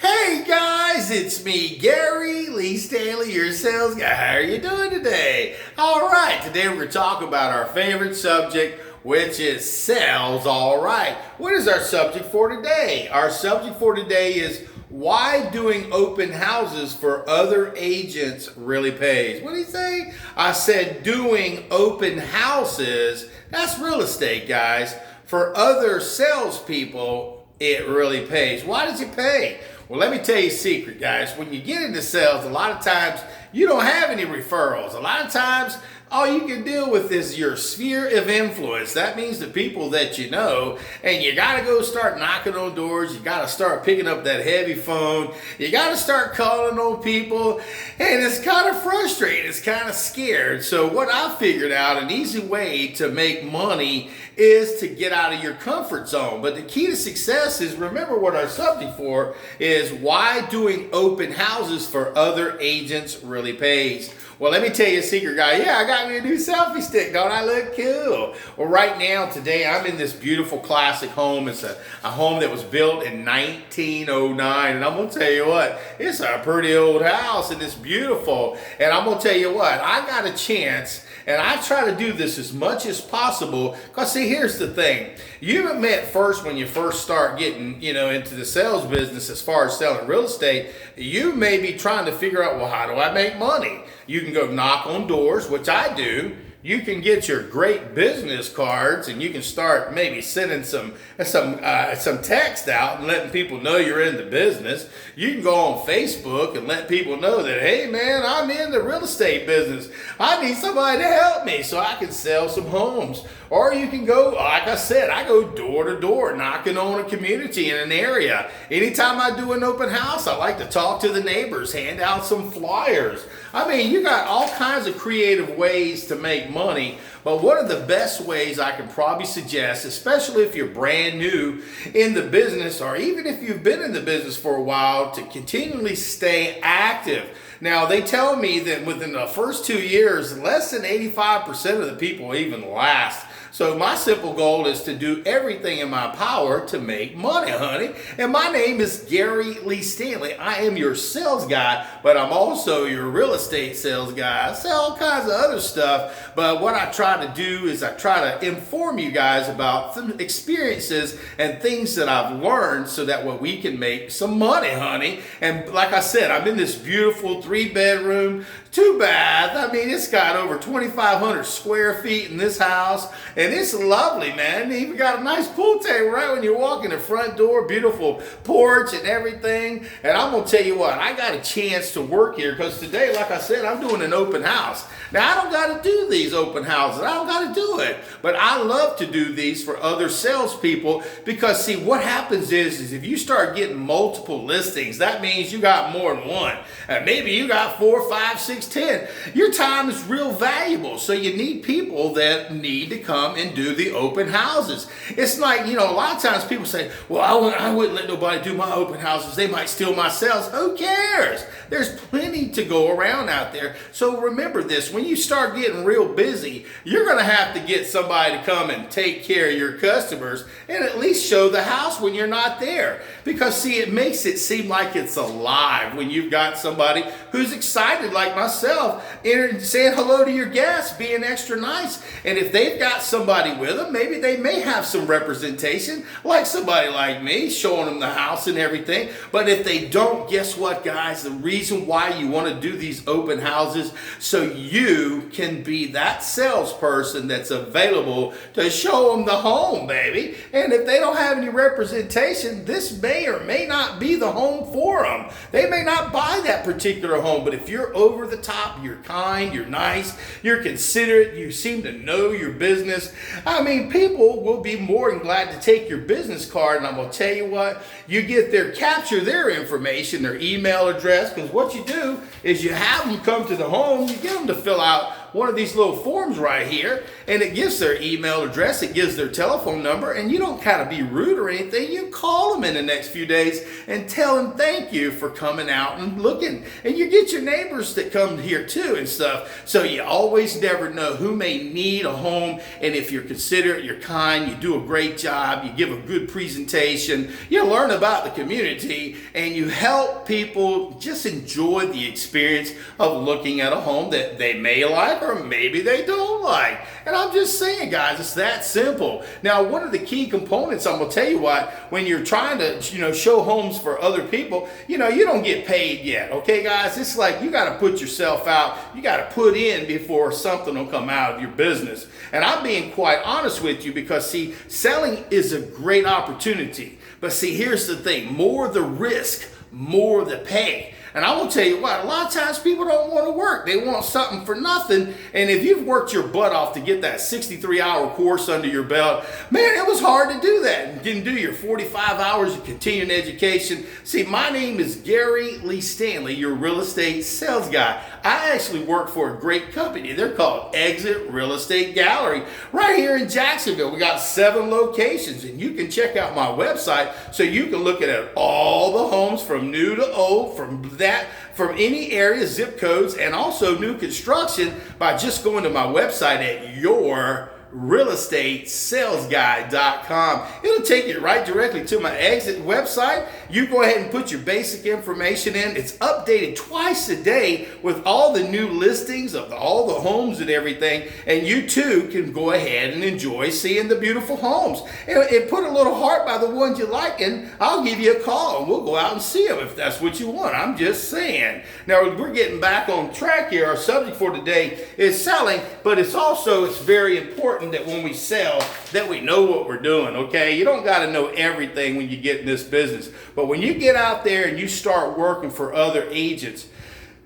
Hey guys, it's me, Gary Lee Stanley, your sales guy. How are you doing today? All right, today we're going to talk about our favorite subject, which is sales. All right, what is our subject for today? Our subject for today is why doing open houses for other agents really pays. What did he say? I said doing open houses, that's real estate, guys. For other salespeople, it really pays. Why does it pay? Well, let me tell you a secret, guys. When you get into sales, a lot of times you don't have any referrals. A lot of times, all you can deal with is your sphere of influence. That means the people that you know, and you got to go start knocking on doors. You got to start picking up that heavy phone. You got to start calling on people, and it's kind of frustrating. It's kind of scared. So what I figured out, an easy way to make money is to get out of your comfort zone. But the key to success is, remember what our subject for is why doing open houses for other agents really pays. Well, let me tell you a secret, guy. Yeah, I got me a new selfie stick. Don't I look cool? Well, right now, today, I'm in this beautiful classic home. It's a home that was built in 1909. And I'm going to tell you what, it's a pretty old house and it's beautiful. And I'm going to tell you what, I got a chance, and I try to do this as much as possible. Because see, here's the thing. You admit first when you first start getting, into the sales business as far as selling real estate, you may be trying to figure out, well, how do I make money? You can go knock on doors, which I do. You can get your great business cards, and you can start maybe sending some text out and letting people know you're in the business. You can go on Facebook and let people know that, hey man, I'm in the real estate business. I need somebody to help me so I can sell some homes. Or you can go, like I said, I go door to door knocking on a community in an area. Anytime I do an open house, I like to talk to the neighbors, hand out some flyers. I mean, you got all kinds of creative ways to make money, but one of the best ways I can probably suggest, especially if you're brand new in the business, or even if you've been in the business for a while, to continually stay active. Now, they tell me that within the first 2 years, less than 85% of the people even last. So my simple goal is to do everything in my power to make money, honey. And my name is Gary Lee Stanley. I am your sales guy, but I'm also your real estate sales guy. I sell all kinds of other stuff, but what I try to do is I try to inform you guys about some experiences and things that I've learned so that way we can make some money, honey. And like I said, I'm in this beautiful 3-bedroom, 2-bath. I mean, it's got over 2,500 square feet in this house, and it's lovely, man. They even got a nice pool table right when you walk in the front door, beautiful porch and everything. And I'm going to tell you what, I got a chance to work here because today, like I said, I'm doing an open house. Now, I don't got to do these open houses. I don't got to do it. But I love to do these for other salespeople because, see, what happens is if you start getting multiple listings, that means you got more than one. And maybe you got 4, 5, 6, 10. Your time is real valuable. So you need people that need to come and do the open houses. It's like, a lot of times people say, well, I wouldn't let nobody do my open houses. They might steal my sales. Who cares? There's plenty to go around out there. So remember this, when you start getting real busy, you're going to have to get somebody to come and take care of your customers and at least show the house when you're not there. Because see, it makes it seem like it's alive when you've got somebody who's excited like myself, saying hello to your guests, being extra nice. And if they've got somebody with them, maybe they may have some representation, like somebody like me, showing them the house and everything. But if they don't, guess what, guys? The reason why you want to do these open houses, so you can be that salesperson that's available to show them the home, baby. And if they don't have any representation, this may or may not be the home for them. They may not buy that particular home, but if you're over the top, you're kind, you're nice, you're considerate, you seem to know your business, I mean, people will be more than glad to take your business card. And I'm going to tell you what, you capture their information, their email address, because what you do is you have them come to the home, you get them to fill out one of these little forms right here, and it gives their email address, it gives their telephone number, and you don't kind of be rude or anything. You call them in the next few days and tell them thank you for coming out and looking. And you get your neighbors that come here too and stuff. So you always never know who may need a home, and if you're considerate, you're kind, you do a great job, you give a good presentation, you learn about the community, and you help people just enjoy the experience of looking at a home that they may like or maybe they don't like. And I'm just saying, guys, it's that simple. Now, one of the key components, I'm gonna tell you what, when you're trying to show homes for other people, you don't get paid yet, okay, guys? It's like you got to put yourself out, you got to put in before something will come out of your business. And I'm being quite honest with you because, see, selling is a great opportunity. But see, here's the thing, more the risk, more the pay. And I will tell you what, a lot of times people don't want to work. They want something for nothing. And if you've worked your butt off to get that 63-hour course under your belt, man, it was hard to do that. You can do your 45 hours of continuing education. See, my name is Gary Lee Stanley, your real estate sales guy. I actually work for a great company. They're called Exit Real Estate Gallery right here in Jacksonville. We got 7 locations, and you can check out my website so you can look at all the homes from new to old, from any area, zip codes, and also new construction by just going to my website at yourrealestatesalesguy.com. It'll take you right directly to my Exit website. You go ahead and put your basic information in. It's updated twice a day with all the new listings of all the homes and everything, and you too can go ahead and enjoy seeing the beautiful homes. And put a little heart by the ones you like, and I'll give you a call and we'll go out and see them if that's what you want. I'm just saying. Now, we're getting back on track here. Our subject for today is selling, but it's very important that when we sell that we know what we're doing, okay? You don't got to know everything when you get in this business, but when you get out there and you start working for other agents,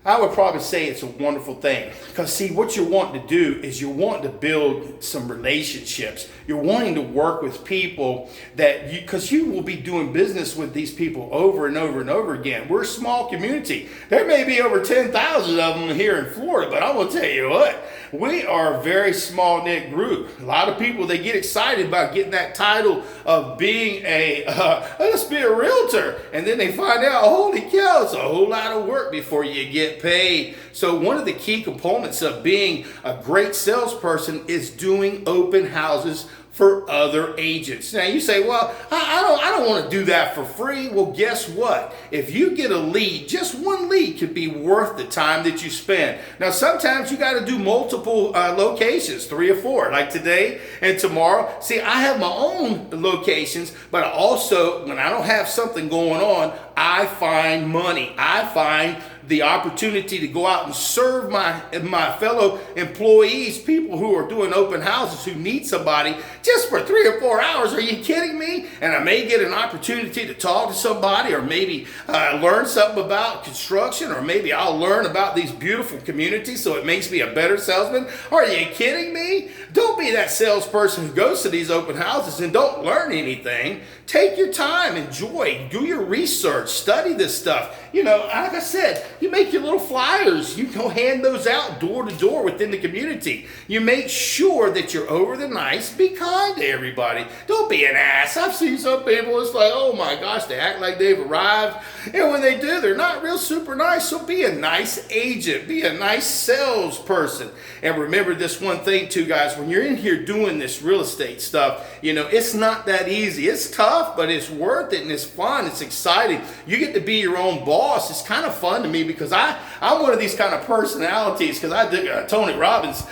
I would probably say it's a wonderful thing. Because see, what you're wanting to do is you're wanting to build some relationships. You're wanting to work with people because you will be doing business with these people over and over and over again. We're a small community. There may be over 10,000 of them here in Florida, but I'm going to tell you what, we are a very small knit group. A lot of people, they get excited about getting that title of being let's be a realtor. And then they find out, holy cow, it's a whole lot of work before you get paid. So one of the key components of being a great salesperson is doing open houses for other agents. Now you say, well, I don't want to do that for free. Well, guess what? If you get a lead, just one lead could be worth the time that you spend. Now, sometimes you got to do multiple locations, 3 or 4, like today and tomorrow. See, I have my own locations, but also when I don't have something going on, I find money. I find the opportunity to go out and serve my fellow employees, people who are doing open houses who need somebody just for 3 or 4 hours. Are you kidding me? And I may get an opportunity to talk to somebody, or maybe learn something about construction, or maybe I'll learn about these beautiful communities so it makes me a better salesman. Are you kidding me? Don't be that salesperson who goes to these open houses and don't learn anything. Take your time, enjoy, do your research, study this stuff. Like I said, you make your little flyers. You go hand those out door to door within the community. You make sure that you're over the nice. Be kind to everybody. Don't be an ass. I've seen some people, it's like, oh my gosh, they act like they've arrived. And when they do, they're not real super nice. So be a nice agent. Be a nice salesperson. And remember this one thing too, guys. When you're in here doing this real estate stuff, it's not that easy. It's tough, but it's worth it and it's fun. It's exciting. You get to be your own boss. It's kind of fun to me because I'm one of these kind of personalities, because I did a Tony Robbins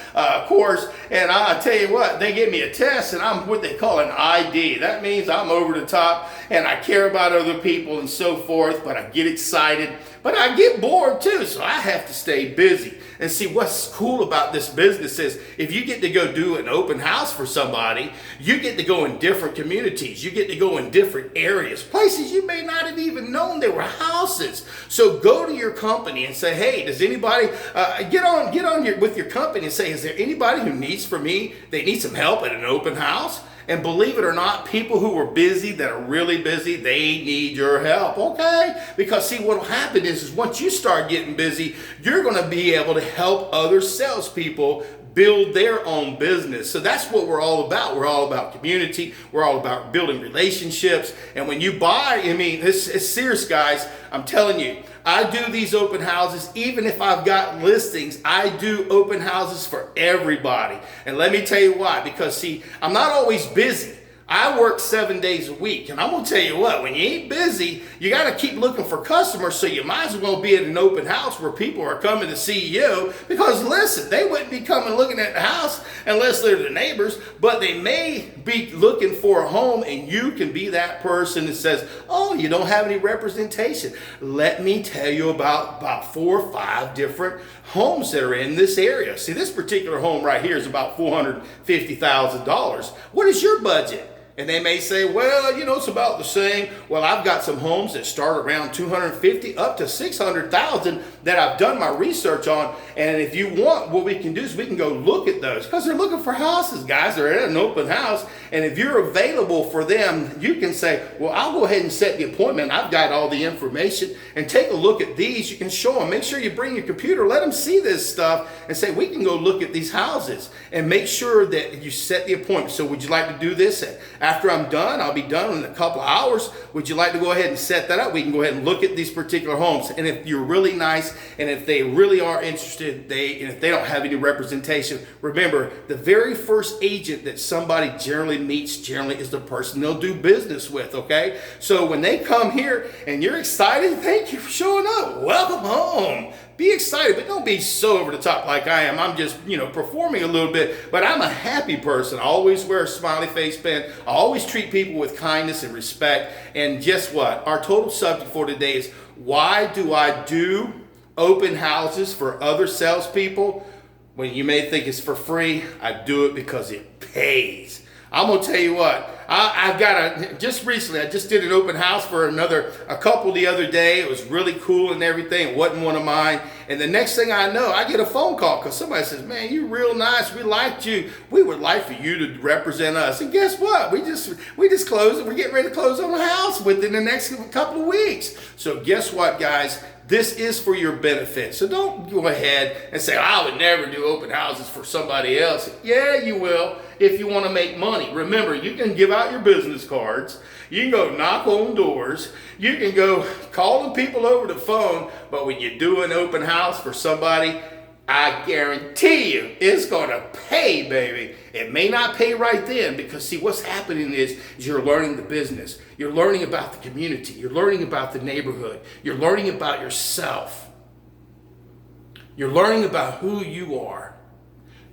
course, and I tell you what, they gave me a test and I'm what they call an ID. That means I'm over the top and I care about other people and so forth, but I get excited, but I get bored too, so I have to stay busy. And see, what's cool about this business is if you get to go do an open house for somebody, you get to go in different communities. You get to go in different areas, places you may not have even known there were houses. So go to your company and say, hey, does anybody, get on with your company and say, is there anybody who needs they need some help at an open house? And believe it or not, people who are busy, that are really busy, they need your help, okay? Because see, what will happen is once you start getting busy, you're going to be able to help other salespeople build their own business. So that's what we're all about. We're all about community. We're all about building relationships. And when you buy, I mean, it's serious, guys. I'm telling you, I do these open houses. Even if I've got listings, I do open houses for everybody. And let me tell you why. Because see, I'm not always busy. I work 7 days a week, and I'm going to tell you what, when you ain't busy, you got to keep looking for customers, so you might as well be at an open house where people are coming to see you, because listen, they wouldn't be coming looking at the house unless they're the neighbors, but they may be looking for a home, and you can be that person that says, oh, you don't have any representation. Let me tell you about 4 or 5 different homes that are in this area. See, this particular home right here is about $450,000. What is your budget? And they may say, well, you know, it's about the same. Well, I've got some homes that start around 250 up to 600,000 that I've done my research on. And if you want, what we can do is we can go look at those, because they're looking for houses, guys. They're at an open house. And if you're available for them, you can say, well, I'll go ahead and set the appointment. I've got all the information, and take a look at these. You can show them. Make sure you bring your computer. Let them see this stuff and say, we can go look at these houses, and make sure that you set the appointment. So would you like to do this? After I'm done, I'll be done in a couple of hours. Would you like to go ahead and set that up? We can go ahead and look at these particular homes. And if you're really nice, and if they really are interested, and if they don't have any representation, remember, the very first agent that somebody generally meets is the person they'll do business with, okay? So when they come here and you're excited, thank you for showing up. Welcome home. Be excited, but don't be so over the top like I am. I'm just, performing a little bit, but I'm a happy person. I always wear a smiley face band. I always treat people with kindness and respect. And guess what? Our total subject for today is, why do I do open houses for other salespeople when you may think it's for free? I do it because it pays. I'm going to tell you what, just recently, I just did an open house for a couple the other day. It was really cool and everything. It wasn't one of mine. And the next thing I know, I get a phone call because somebody says, man, you're real nice. We liked you. We would like for you to represent us. And guess what? We just closed it. We're getting ready to close on the house within the next couple of weeks. So guess what, guys? This is for your benefit. So don't go ahead and say, I would never do open houses for somebody else. Yeah, you will, if you want to make money. Remember, you can give out your business cards. You can go knock on doors. You can go calling people over the phone. But when you do an open house for somebody, I guarantee you it's going to pay, baby. It may not pay right then, because see, what's happening is you're learning the business. You're learning about the community. You're learning about the neighborhood. You're learning about yourself. You're learning about who you are.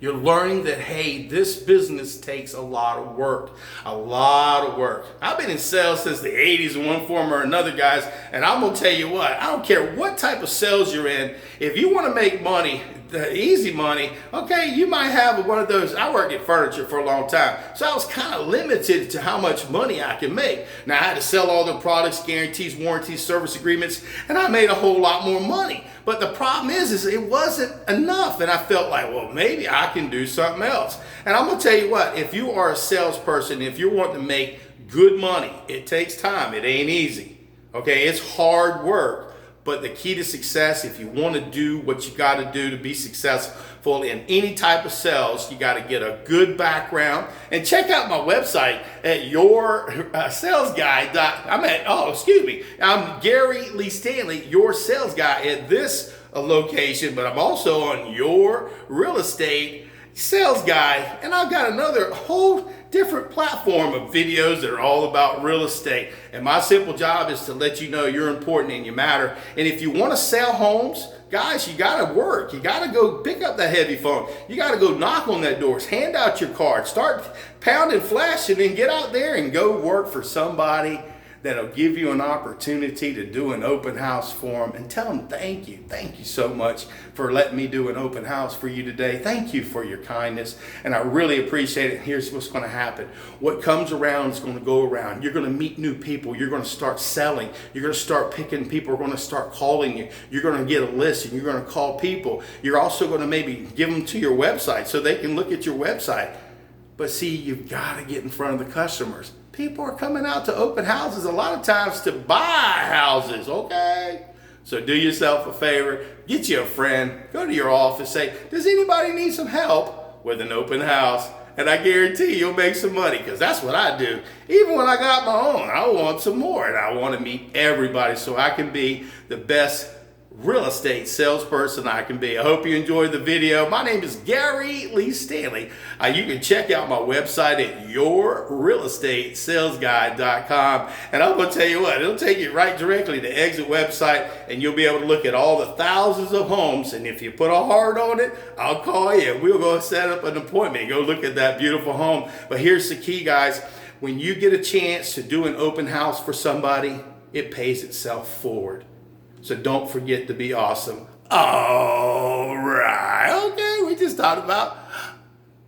You're learning that, hey, this business takes a lot of work. A lot of work. I've been in sales since the 80s in one form or another, guys. And I'm going to tell you what, I don't care what type of sales you're in. If you want to make money, the easy money, okay, you might have one of those. I worked in furniture for a long time, so I was kind of limited to how much money I could make. Now, I had to sell all the products, guarantees, warranties, service agreements, and I made a whole lot more money. But the problem is it wasn't enough, and I felt like, well, maybe I can do something else. And I'm going to tell you what, if you are a salesperson, if you're wanting to make good money, it takes time. It ain't easy, okay? It's hard work. But the key to success, if you want to do what you got to do to be successful in any type of sales, you got to get a good background. And check out my website at I'm Gary Lee Stanley, your sales guy at this location, but I'm also on Your Real Estate Sales Guy. And I've got another whole different platform of videos that are all about real estate. And my simple job is to let you know you're important and you matter. And if you want to sell homes, guys, you got to work. You got to go pick up that heavy phone. You got to go knock on that doors, hand out your card, start pounding flash, and then get out there and go work for somebody that'll give you an opportunity to do an open house for them, and tell them thank you. Thank you so much for letting me do an open house for you today. Thank you for your kindness, and I really appreciate it. Here's what's going to happen. What comes around is going to go around. You're going to meet new people. You're going to start selling. You're going to start picking. People are going to start calling you. You're going to get a list, and you're going to call people. You're also going to maybe give them to your website so they can look at your website. But see, you've got to get in front of the customers. People are coming out to open houses a lot of times to buy houses, okay? So do yourself a favor, get you a friend, go to your office, say, does anybody need some help with an open house? And I guarantee you'll make some money, because that's what I do. Even when I got my own, I want some more, and I want to meet everybody so I can be the best real estate salesperson I can be. I hope you enjoyed the video. My name is Gary Lee Stanley. You can check out my website at yourrealestatesalesguide.com. And I'm going to tell you what, it'll take you right directly to Exit website, and you'll be able to look at all the thousands of homes. And if you put a heart on it, I'll call you. We'll go set up an appointment and go look at that beautiful home. But here's the key, guys. When you get a chance to do an open house for somebody, it pays itself forward. So don't forget to be awesome. All right. Okay, we just talked about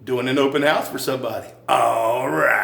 doing an open house for somebody. All right.